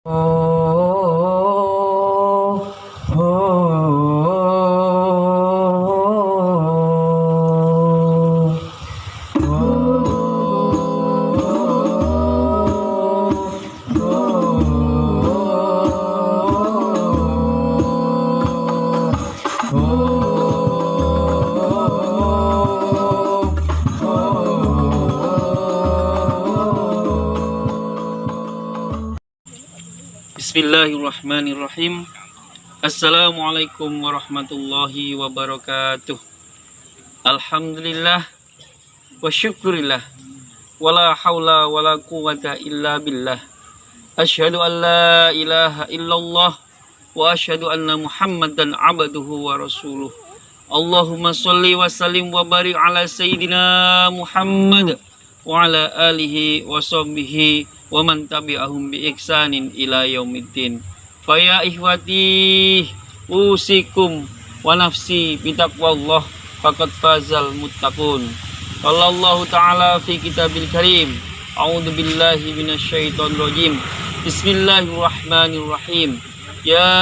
Oh, oh, Bismillahirrahmanirrahim. Assalamualaikum warahmatullahi wabarakatuh. Alhamdulillah wa syukurillah. Wala hawla wala quwata illa billah. Asyhadu an la ilaha illallah wa asyhadu anna Muhammadan abduhu wa rasuluh. Allahumma sholli wa sallim wa barik ala sayyidina Muhammad wa ala alihi wa sahbihi wa man tabi'ahum bi ihsanin ila yaumiddin. Faya ihwati usikum wa nafsi bitaqwallah faqad fazal muttaqun. Qala Allah ta'ala fi kitabil karim. A'udzu billahi minasyaitonir rajim. Bismillahirrahmanirrahim. Ya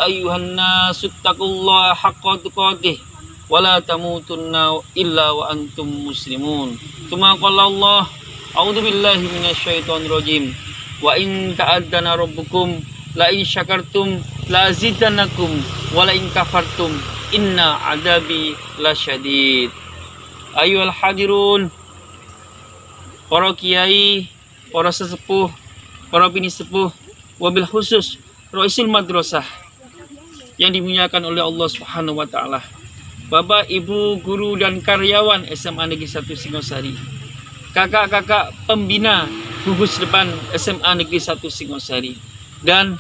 ayyuhan nasu taqullaha haqqa tuqatih wa la tamutunna illa wa antum muslimun. Tsumma qala Allah, a'udzu billahi minasyaitonir rajim. Wa in ta'addana rabbukum la in syakartum la azidannakum wa la in kafartum inna adabi lasyadid. Ayyuhal hadirun, para kiai, para sesepuh, para bini sepuh, wabil khusus Raisul Madrasah yang dimuliakan oleh Allah Subhanahu wa taala. Bapak, Ibu, guru dan karyawan SMA Negeri 1 Singosari. Kakak-kakak pembina gugus depan SMA Negeri 1 Singosari. Dan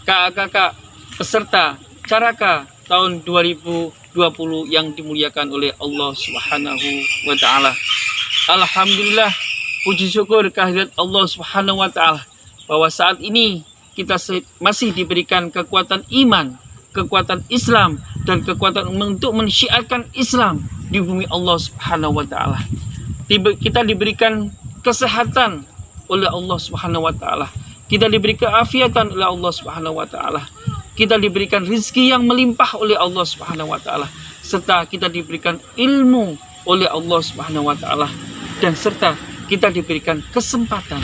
kakak-kakak peserta Caraka tahun 2020 yang dimuliakan oleh Allah Subhanahu wa taala. Alhamdulillah, puji syukur kehadirat Allah Subhanahu wa taala bahwa saat ini kita masih diberikan kekuatan iman, kekuatan Islam, dan kekuatan untuk mensyiarkan Islam di bumi Allah Subhanahu wa taala. Kita diberikan kesehatan oleh Allah Subhanahu wa taala. Kita diberi keafiatan oleh Allah Subhanahu wa taala. Kita diberikan rezeki yang melimpah oleh Allah Subhanahu wa taala, serta kita diberikan ilmu oleh Allah Subhanahu wa taala, dan serta kita diberikan kesempatan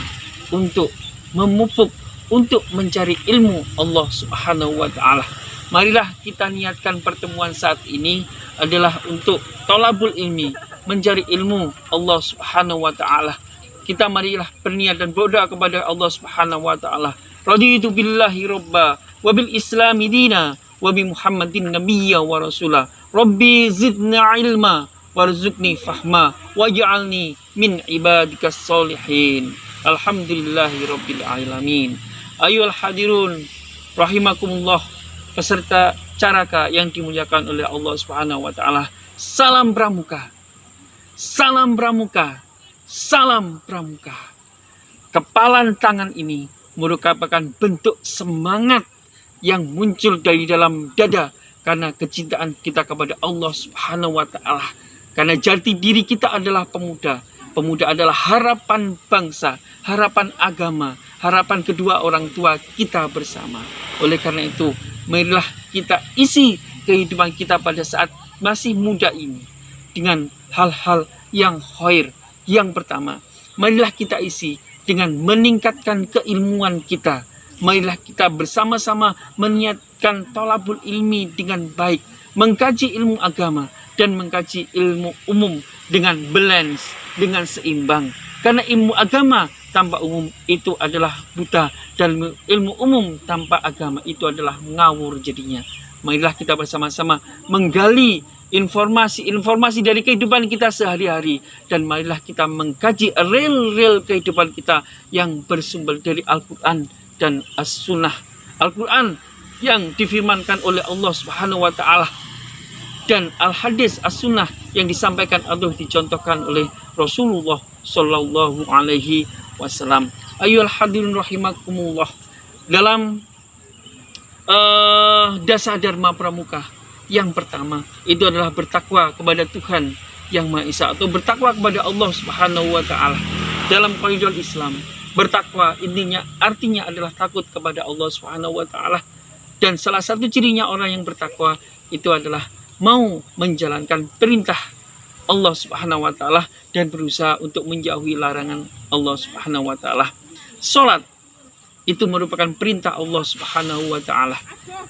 untuk memupuk, untuk mencari ilmu Allah Subhanahu wa taala. Marilah kita niatkan pertemuan saat ini adalah untuk thalabul ilmi, mencari ilmu Allah Subhanahu wa taala. Kita marilah berniat dan berdoa kepada Allah Subhanahu wa taala. Raditu billahi robba wa bil islami dina wa bi Muhammadin nabiyya wa rasula. Rabbi zidna ilma warzuqni fahma waj'alni min ibadikas solihin. Alhamdulillahi rabbil alamin. Ayyuhal hadirun rahimakumullah, peserta Caraka yang dimuliakan oleh Allah Subhanahu wa taala. Salam pramuka. Salam pramuka. Salam pramuka. Kepalan tangan ini merupakan bentuk semangat yang muncul dari dalam dada karena kecintaan kita kepada Allah Subhanahu wa taala. Karena jati diri kita adalah pemuda. Pemuda adalah harapan bangsa, harapan agama, harapan kedua orang tua kita bersama. Oleh karena itu, marilah kita isi kehidupan kita pada saat masih muda ini dengan hal-hal yang khair. Yang pertama, marilah kita isi dengan meningkatkan keilmuan kita. Marilah kita bersama-sama meniatkan thalabul ilmi dengan baik, mengkaji ilmu agama dan mengkaji ilmu umum dengan balance, dengan seimbang. Karena ilmu agama tanpa umum itu adalah buta, dan ilmu umum tanpa agama itu adalah ngawur jadinya. Marilah kita bersama-sama menggali informasi dari kehidupan kita sehari-hari, dan marilah kita mengkaji real kehidupan kita yang bersumber dari Al-Quran dan As-Sunnah. Al-Quran yang difirmankan oleh Allah Subhanahu wa taala, dan Al-Hadis As-Sunnah yang disampaikan atau dicontohkan oleh Rasulullah Sallallahu Alaihi Wasallam. Ayyuhal hadirin rahimakumullah, dalam dasar dharma pramuka yang pertama itu adalah bertakwa kepada Tuhan Yang Maha Esa, atau bertakwa kepada Allah Subhanahu wa taala. Dalam koridor Islam Bertakwa intinya artinya adalah takut kepada Allah Subhanahu wa taala. Dan salah satu cirinya orang yang bertakwa itu adalah mau menjalankan perintah Allah Subhanahu wa taala dan berusaha untuk menjauhi larangan Allah Subhanahu wa taala. Salat itu merupakan perintah Allah Subhanahu wa taala.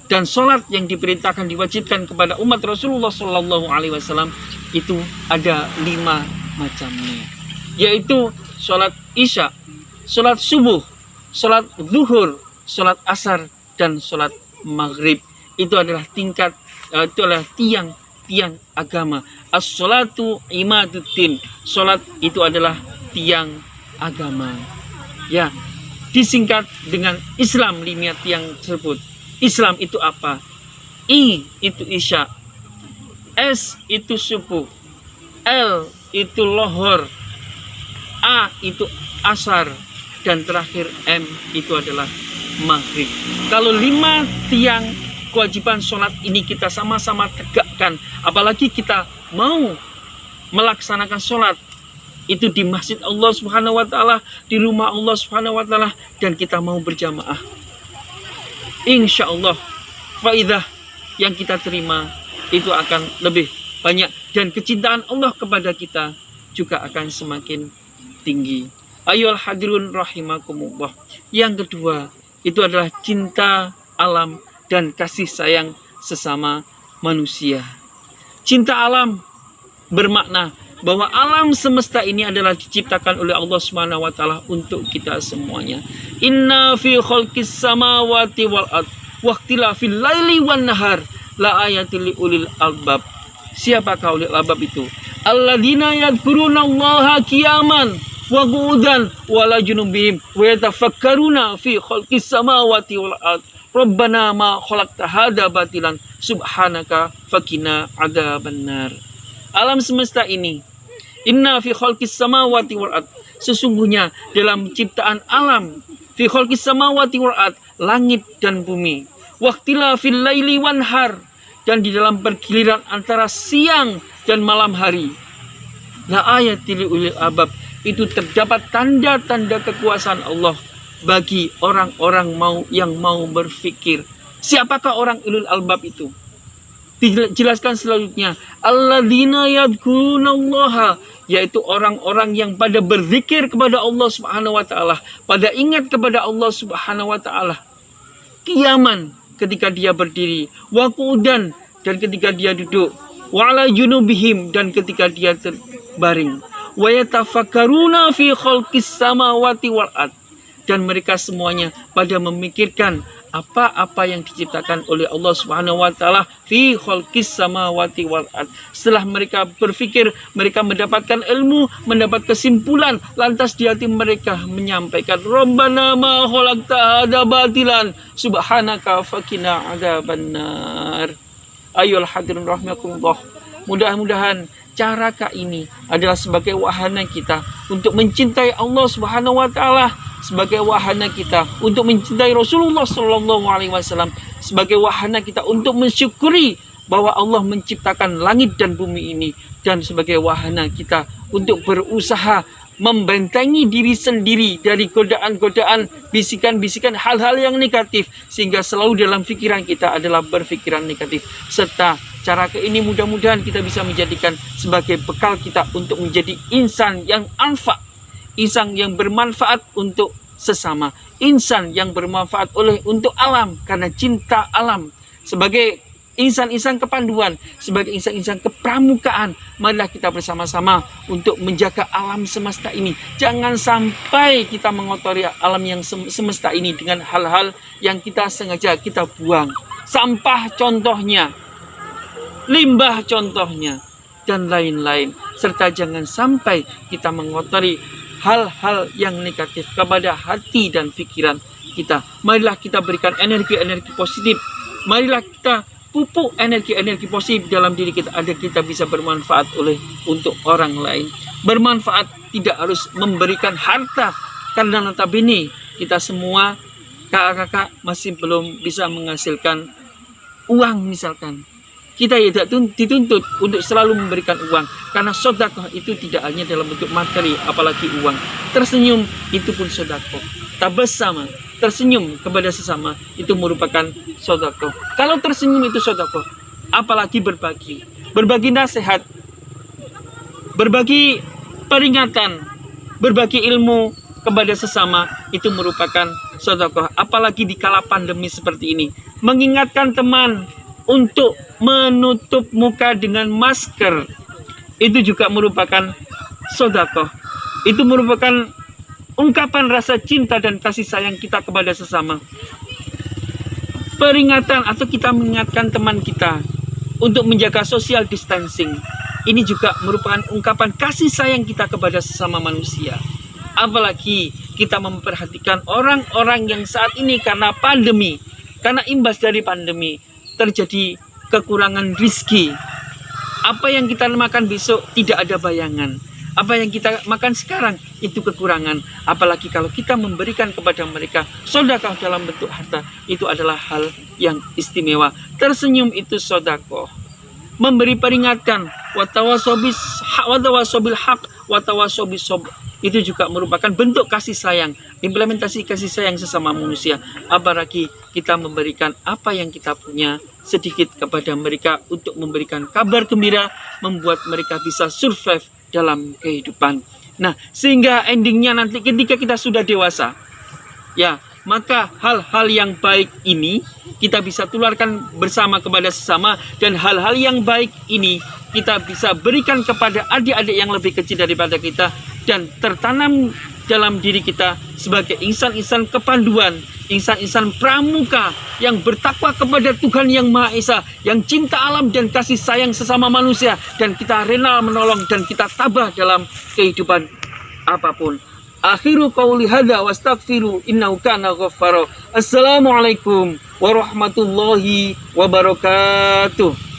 Dan salat yang diperintahkan diwajibkan kepada umat Rasulullah sallallahu alaihi wasallam itu ada 5 macamnya. Yaitu salat Isya, salat subuh, salat zuhur, salat asar dan salat maghrib. Itu adalah tiang agama. As-salatu imaduddin. Salat itu adalah tiang agama. Ya, disingkat dengan Islam 5 tiang tersebut. Islam itu apa? I itu Isya, S itu subuh, L itu lohor, A itu asar, dan terakhir M itu adalah maghrib. Kalau 5 tiang kewajiban sholat ini kita sama-sama tegakkan, apalagi kita mau melaksanakan sholat itu di masjid Allah Subhanahu wa taala, di rumah Allah Subhanahu wa taala, dan kita mau berjamaah, insya Allah faidah yang kita terima itu akan lebih banyak, dan kecintaan Allah kepada kita juga akan semakin tinggi. Ayolah hadirun rahimakumullah. Yang kedua itu adalah cinta alam dan kasih sayang sesama manusia. Cinta alam bermakna bahwa alam semesta ini adalah diciptakan oleh Allah Subhanahu wa taala untuk kita semuanya. Inna fi khalqis samawati wal ard wa ikhtilafil laili wan nahar la ayatil liulil albab. Siapakah ulil albab itu? Alladzina yadhkurunallaha qiyaman wa qu'udan wa la junubihim wa yatafakkaruna fi khalqis samawati wal ard. Rabbana ma khalaqta hadza batilan subhanaka faqina adzabannar. Alam semesta ini, inna fi khalqis samawati wal ard, sesungguhnya dalam ciptaan alam, fi khalqis samawati wal ard, langit dan bumi, waqtilafil laili wan har, dan di dalam pergiliran antara siang dan malam hari, la ayatil ulil albab, itu terdapat tanda-tanda kekuasaan Allah bagi orang-orang yang mau berfikir. Siapakah orang ulul albab itu? Dijelaskan selanjutnya, alladzina yadhkurunallaha, yaitu orang-orang yang pada berzikir kepada Allah Subhanahu wa taala, pada ingat kepada Allah Subhanahu wa taala. Qiyaman, ketika dia berdiri, wa qu'udan, dan ketika dia duduk, wa ala junubihim, dan ketika dia terbaring, wa yatafakkaruna fi khalqis samawati wal ard, dan mereka semuanya pada memikirkan apa-apa yang diciptakan oleh Allah Subhanahu wa taala fi khalqis samawati wal ard. Setelah mereka berfikir, mereka mendapatkan ilmu, mendapat kesimpulan, lantas di hati mereka menyampaikan, Rabbana ma khalaqta hadza batilan subhanaka faqina adzabannar. Ayolah hadirin rahimakumullah. Mudah-mudahan cara ini adalah sebagai wahana kita untuk mencintai Allah Subhanahu wa taala, sebagai wahana kita untuk mencintai Rasulullah sallallahu alaihi wasallam, sebagai wahana kita untuk mensyukuri bahwa Allah menciptakan langit dan bumi ini, dan sebagai wahana kita untuk berusaha membentengi diri sendiri dari godaan-godaan, bisikan-bisikan hal-hal yang negatif, sehingga selalu dalam pikiran kita adalah berpikiran negatif. Serta cara ini mudah-mudahan kita bisa menjadikan sebagai bekal kita untuk menjadi insan yang anfa, insan yang bermanfaat untuk sesama, insan yang bermanfaat untuk alam karena cinta alam. Sebagai insan-insan kepanduan, sebagai insan-insan kepramukaan, marilah kita bersama-sama untuk menjaga alam semesta ini. Jangan sampai kita mengotori alam yang semesta ini dengan hal-hal yang kita sengaja kita buang. Sampah contohnya, limbah contohnya, dan lain-lain. Serta jangan sampai kita mengotori hal-hal yang negatif kepada hati dan pikiran kita. Marilah kita berikan energi-energi positif. Marilah kita pupuk energi-energi positif dalam diri kita agar kita bisa bermanfaat untuk orang lain. Bermanfaat tidak harus memberikan harta, karena notabene kita semua kakak-kakak masih belum bisa menghasilkan uang misalkan. kita ya tidak dituntut untuk selalu memberikan uang, karena sedekah itu tidak hanya dalam bentuk materi, apalagi uang. Tersenyum itu pun sedekah. Tabassama, tersenyum kepada sesama itu merupakan sedekah. Kalau tersenyum itu sedekah, apalagi berbagi nasihat, berbagi peringatan, berbagi ilmu kepada sesama itu merupakan sedekah. Apalagi di kala pandemi seperti ini, mengingatkan teman untuk menutup muka dengan masker itu juga merupakan sedekah. Itu merupakan ungkapan rasa cinta dan kasih sayang kita kepada sesama. Peringatan atau kita mengingatkan teman kita untuk menjaga social distancing, ini juga merupakan ungkapan kasih sayang kita kepada sesama manusia. Apalagi kita memperhatikan orang-orang yang saat ini karena pandemi, karena imbas dari pandemi terjadi kekurangan rizki. Apa yang kita makan besok tidak ada bayangan. Apa yang kita makan sekarang itu kekurangan. Apalagi kalau kita memberikan kepada mereka sedekah dalam bentuk harta, itu adalah hal yang istimewa. Tersenyum itu sedekah. Memberi peringatan, watawasobil haq, watawasobil sob, itu juga merupakan bentuk kasih sayang, implementasi kasih sayang sesama manusia. Apalagi kita memberikan apa yang kita punya sedikit kepada mereka untuk memberikan kabar gembira, membuat mereka bisa survive dalam kehidupan. Nah, sehingga endingnya nanti ketika kita sudah dewasa, ya, maka hal-hal yang baik ini kita bisa tularkan bersama kepada sesama, dan hal-hal yang baik ini kita bisa berikan kepada adik-adik yang lebih kecil daripada kita, dan tertanam dalam diri kita sebagai insan-insan kepanduan, insan-insan pramuka yang bertakwa kepada Tuhan yang Maha Esa, yang cinta alam dan kasih sayang sesama manusia, dan kita rela menolong dan kita tabah dalam kehidupan apapun. Akhiru qauli hadza wastaghfiru innahu kana ghaffara. Assalamualaikum warahmatullahi wabarakatuh.